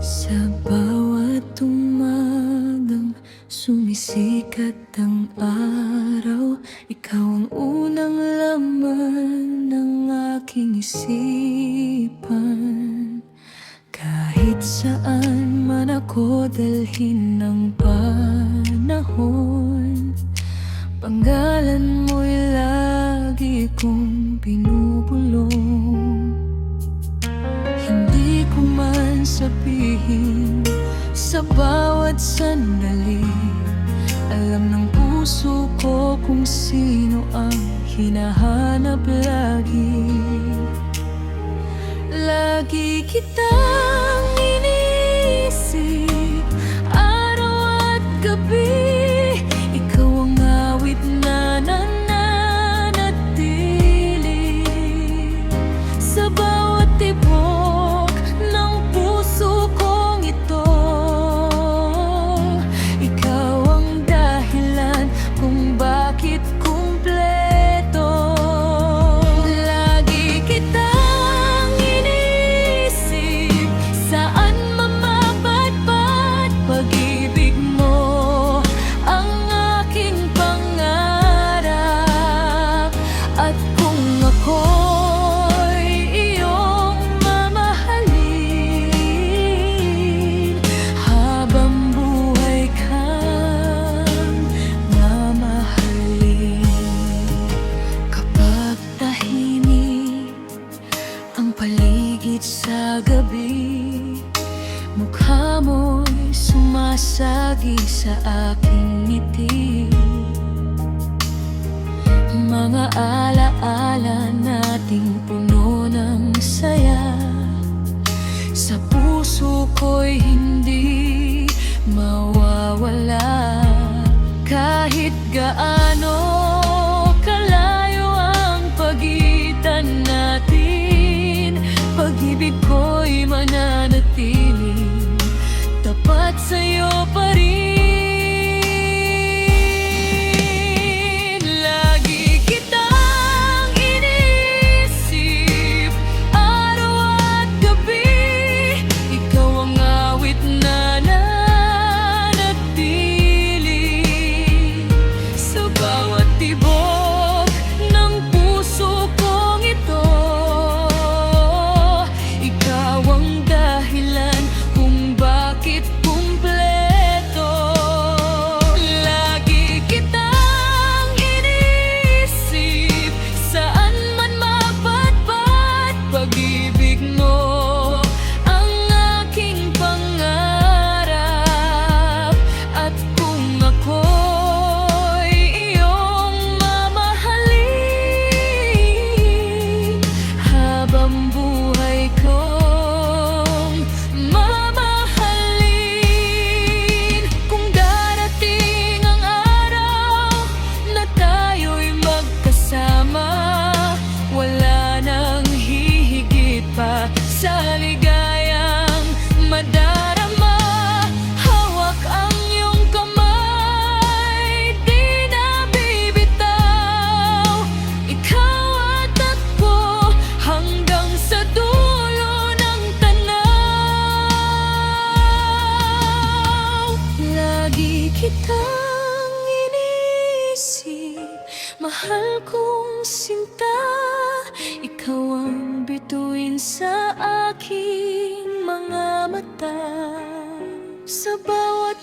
Sa bawat umagang sumisikat ang araw, ikaw ang unang laman ng aking isipan. Kahit saan man ako dalhin ng panahon, pangalan mo'y lagi kong binubulong. Hindi ko man sabihin sa bawat sandali, alam ng puso ko kung sino ang hinahanap lagi. Lagi kitang iniisip, araw at gabi. Ikaw ang awit na nananatili sa bawat tibok ng puso kong ito. Ikaw ang dahilan kung bakit kumpleto. Lagi kitang iniisip, saan mamapadpad pag-ibig mo, ang aking pangarap. At kung ako'y iyong mamahalin, habang buhay kang mamahalin. Kapag tahimik ang paligid sa gabi, mukha mo'y sumasagi sa aking ngiti. Mga alaala nating puno ng saya, sa puso ko'y hindi mawawala. Kahit gaano kalayo ang pagitan natin, pag-ibig ko'y mananatili, tapat sa'yo pa rin. Lagi kitang iniisip, araw at gabi. Ikaw ang awit na nananatili sa bawat tibok ng puso kong ito. Ikaw ang dahilan kung bakit kumpleto. Lagi kitang iniisip, saan man mapadpad pag-ibig mo, ang aking pangarap. At kung ako'y iyong mamahalin, habang buhay kong mamahalin. Kung darating ang araw na tayo'y magkasama, wala nang hihigit pa sa ligayang madarama. Hawak ang iyong kamay, di na bibitaw. Ikaw at ako hanggang sa dulo ng tanaw. Lagi kitang iniisip, mahal kong sinta. Ikaw ang bituin sa aking mga mata, sa bawat